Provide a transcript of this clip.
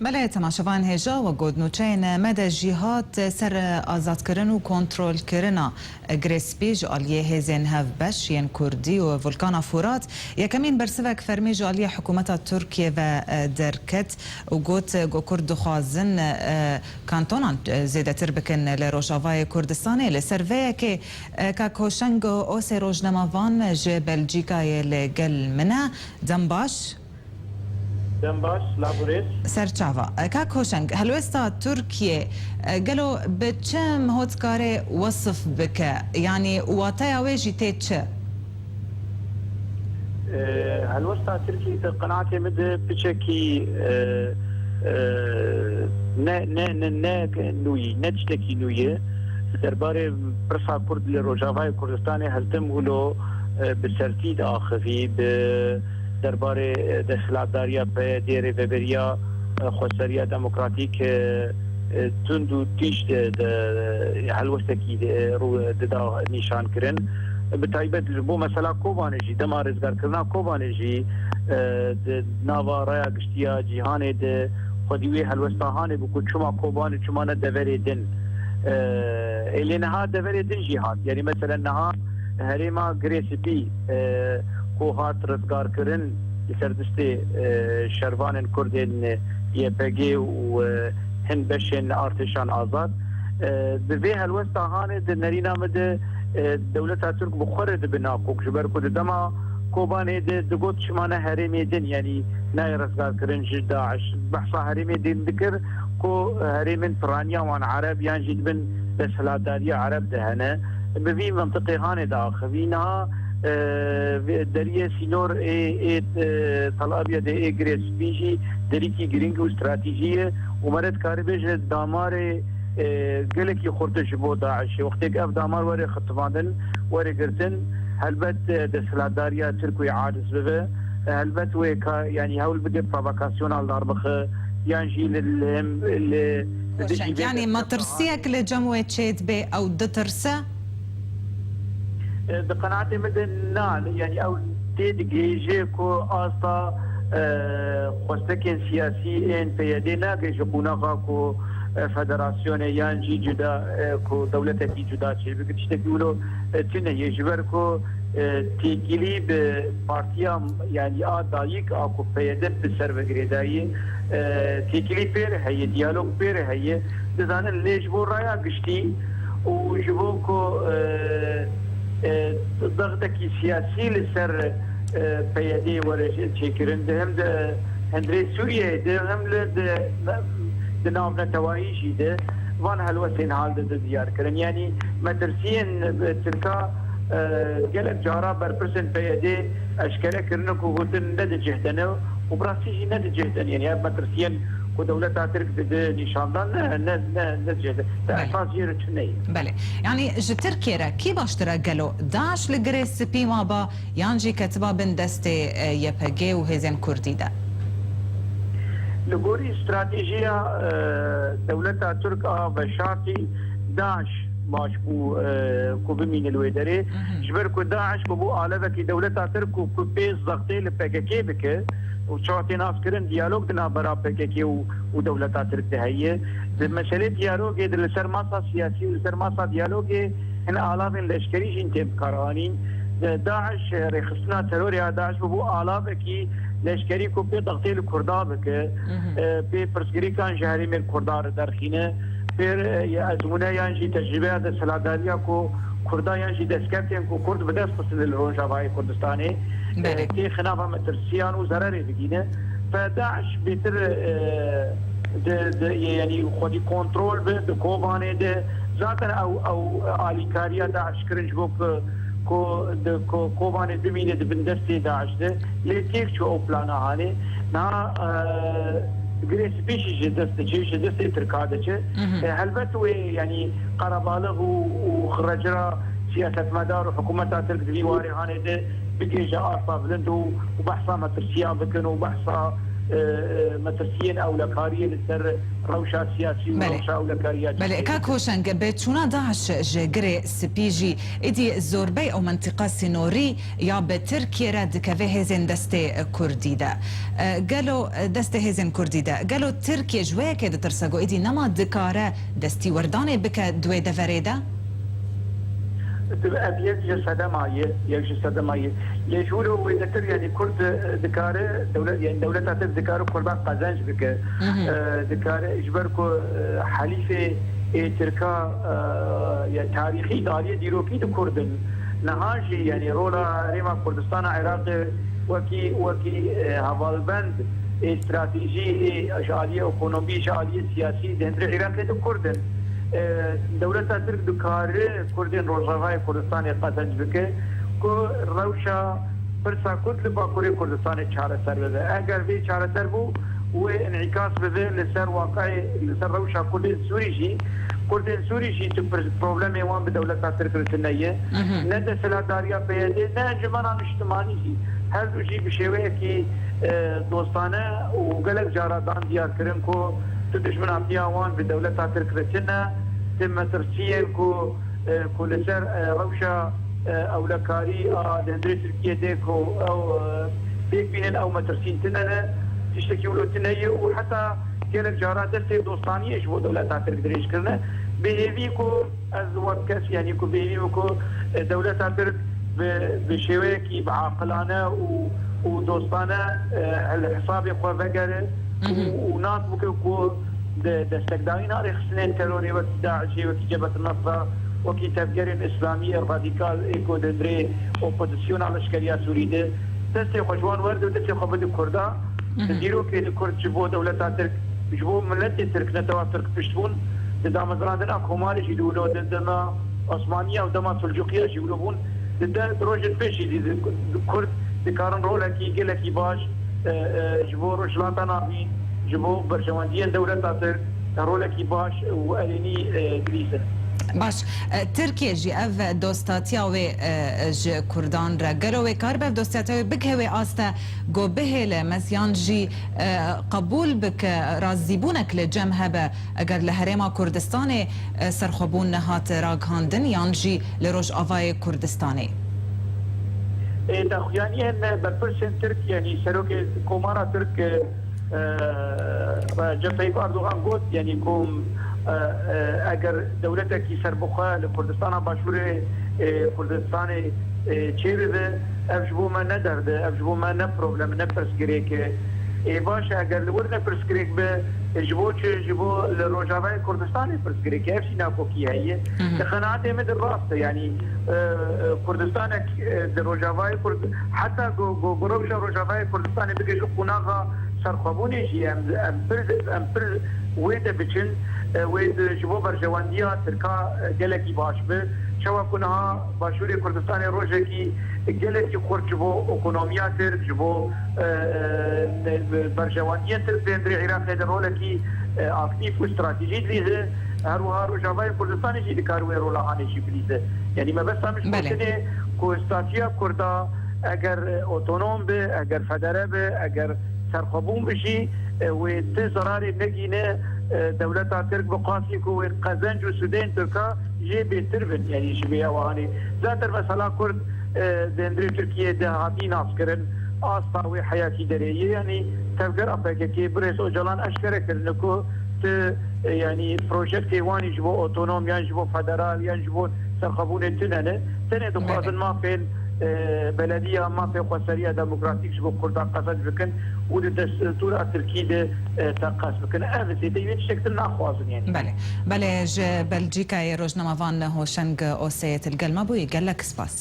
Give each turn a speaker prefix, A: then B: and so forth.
A: بله تماشاوان هجا و گودنوچین مد جهات سر آزاد کردن و کنترل کردن گریسپی جالیه هزین هف بش ین کردی و ولکان فورات یکمین برسوک فرمی جالیه حکومت ترکیه و درکت و گوت گو کرد خوازن کانتونان زیده تر بکن لروشاوای کردستانی لسرویه که کاکوشنگ اوس روشنماوان جه بلجیکای لگل منه دنباش
B: دنباش لابوريس
A: سرچاوا كاك هوشنگ هلوستا تركيا قالوا بتشم هوتكاري وصف بك يعني واتايا ويجي تيتش
B: هلوستا تركيا قناعتي مد بشكي نا نوي نتشتكي نوية درباري برسا كرد لروجافاي كردستاني هلتم ولو بسرتيد آخفي درباره دخلاتداریا به دیر وبریا خوشتریا دموکراتیک تندو تیش هلوستکی رو ددا نشان کرن به تایبت بو مثلا کوبانجی دما رزگار کرنا کوبانجی ناوا رایا گشتیا جهان د خودیوی هلوستاهانه بو چما کوبان چما نه دوری دن الینها دوری دن جهاد یعنی مثلا نها هریما گریسپی کوهات رزگار کردن سردستی شروان کردن یپگی و هند بشن ارتشان آزاد به هلوستا هانه د نرینا مد دولت ترک بخورد بنا کوک جبر کو دما کوبانه د گوت شمانه هریمی دین یعنی نه رزگار کردن داعش بحث هریمی دین ذکر کو هریمن فرانیا وان عرب یان جدبن بسلاداری عرب دهنه به منطقه هانه داخوینها دریه سینور طلابیا ده گریس بیجی دریکی گرینگ و استراتیجیه ومرد کاری بیش دامار گلکی خورتش بود داعش وقتی که اف دامار وری خطفاندن وری گرتن هلبت دستلاداریا ترکوی عادس ببه هلبت وی که یعنی هول بده پروکاسیونال دار بخه یعنی
A: يعني ما ترسيك لجموة تشيت بي أو دترسا
B: بقناعتي مدن نال يعني او تيدجيجي كو استا خوستكين سياسيين بيدينا جبونا كو فدراسيون يانجي جدا كو دولتي جدا شي بيقولوا تنه يجبر كو تيكلي بارتيا يعني دايك اكو بيدن بسر غريداي تيكلي بير هي ديالوج بير هي دزان ليش بو رايا قشتي وجبوكو ضغطك سياسي لسر بيدي ولا تشكرن دهم ده هندري سوريا ده هم ده نام نتوايجي ده وان هالوسين حال ده زيار كرن يعني مدرسين تركا قالك جارا بربرسن بيدي اشكال كرنك وقتن ند جهدنا وبراسيجي ند جهدن يعني مدرسين ودولة ترك نشاندان نجد اساس يرتني
A: بله يعني تركيا كي باشترا قالوا داعش لجريس بي ما با يانجي كتبا بن دستي يبهجي وهزين كردي ده
B: لغوري استراتيجية دولة تركيا بشارتي داعش باش كو بمين الويدري جبر كو داعش بو آلفة كي دولة تركيا كو بيز ضغطي لبكاكي بك وشاطي ناس كرن ديالوج دنا برا بكيكي ودولتا ترك هي مسألة ديالوج در لسر ماسا سياسي لسر ماسا ديالوج ان آلاف لشكري جنتم كارانين داعش رخصنا تروري داعش بو آلاف كي لشكري كو بي ضغطي الكردا بك بي برسكري كان جهري من كردار درخينه بير ازمونه يانجي تجربه د سلاداريا كو كردا يانجي دسكتين كو كرد بدس فصل الروجاوي كردستاني كي خنافه مترسيان وزراري بقينا فداعش بيتر يعني خدي كنترول بكوبانه ده ذاتا او اليكاريا داعش كرنج بوك كو كوبانه بمينه بندستي داعش ده ليكيف شو بلانا هاني نا جريس بيشي جدست جيش جدست تركادة هلبت يعني قرباله وخرجرا سياسة مدار وحكومة ترك دليواري هاني ده بيجي جاء بلند وبحثا مترسيا بكن وبحثا مترسيين او لكاريه لسر روشا سياسي وروشا او لكاريات.
A: بله كاكوشنگ بتشونا داعش جگری سپیجی ایدی زوربی او منطقه سنوری یا به ترکیه رد که هزین دست کردی ده گلو دست هزین کردی ده گلو ترکیه جوه که ترسگو ایدی نما دکاره دستی وردانه بک دوی دفریده
B: یک جسد مایه يجولوا ويذكر يعني كرد ذكاره دولة يعني دولة تعتبر ذكاره قربان قزنج بك ذكاره إجباركو حليفة تركا تاريخي دارية ديروكي دكردن نهاجي يعني رولا ريما كردستان عراق وكي هوالبند استراتيجي جالية اقتصادية جالية سياسية دندر العراق دكردن دولة تعتبر ذكاره كردن روجاوي كردستان قزنج بك کو روشا برسا كرد لباكوري كردستان چاره سر بده اگر في چاره سر بو و انعكاس بده لسر واقعي لسر روشا كرد سوري جي بروبلم وان بدولة تركيا ندى سلاداريا بيدي نا جمانا اجتماعي جي هر دو جي بشويه كي دوستانه وقلق جارادان ديار كرن كو تدشمن عبديا وان بدولة تركيا تم ترسيين كو لسر روشا او لكاري دندري تركيا ديكو او بيك بينن او مترسين تننا تشتكي ولو تنية وحتى كيلك جارات دستي دوستانية ايش بو دولة تاترك دريش كرنا بيهيفيكو از وكس يعني كو بيهيفيكو دولة تاترك بشويكي بعاقلانة ودوستانة الحساب يقوى بقر وناس بكو دستقدارين هاري خسنين تروري وكي داعشي وكي جبهة النصرة وكي تفكير الإسلامية الراديكال إيكو دندري أوبوزيسيون على الأشكالية السورية دستي خوشوان ورد ودستي خبد الكردا تديرو كي الكرد جبو دولة ترك جبو ملت ترك نتوا ترك بشتون دا مزران اكو مالي يدولو دما عثمانية ودما سلجوقية يقولون دا روجت بيشي الكرد دكارن رولا كي قلكي باش جبو رجلاتا نابين جبو برجواندية دولة ترك رولا كي باش وأليني جليسة
A: باش تركيا جي اف دوستاتيا و ج كردان را گروي كارب دوستاتيا بكهوي استا جو بهله مزيان جي قبول بك رازيبونك لجم هبه اگر لهريما كردستاني سرخبون نهات راغاندن يانجي لروج افاي كردستاني
B: داخواني ان بالبرسن ترك يعني سروك كومارا ترك رجب طيب اردوغان قلت يعني كوم اگر دولتك سربخه لكردستان باشور كردستان چيرده افجبو ما ندرده افجبو ما نه پروبلم نه پرسگریک باش اگر لورنا پرسگریک به جبو لروجاوي كردستان پرسگریک افسي ناكوكي هي قناعت من الراس يعني كردستان لروجاوي حتى جو روجاوي كردستان بيجي قناغه سرخبوني جي ام ويدا بچن ويد جبو برجوانديا تركا جلكي باش به شوا كنها باشوري كردستان روجكي جلكي خرجبو ايكونوميا تر جبو برجوانديا تر بندري عراق درولكي اكتيف واستراتيجي ليه هروها روجاوي كردستان جي دكارو رولا هاني جي بليزه يعني ما بس مش ممكن كو استاتيا كردا اگر اوتونوم به اگر فدره به اگر سرخبون بشي وتزراري نجينا دولة ترك بقاسي كو قزنج وسودان تركا جي بيتربن يعني شبيه وهاني ذات المسألة كرد دندري تركيا ده هاتين عسكرن آستاوي حياتي دريه يعني تفكر أبقى كي بريس أوجلان أشكره كرنكو يعني بروجكت واني جبو أوتونوم يعني جبو فدرال يعني جبو سرخبون تنانه دقاطن ما فين بلدية ما في قصرية ديمقراطيك جبو كردان قصد بكن ود الدستور التركي ده تنقص بكن أبسي ده شكل ناخوازن يعني
A: بله بلجيكا روجنامه وان هوشنگ اوسيت القلمه بوي قال لك سباس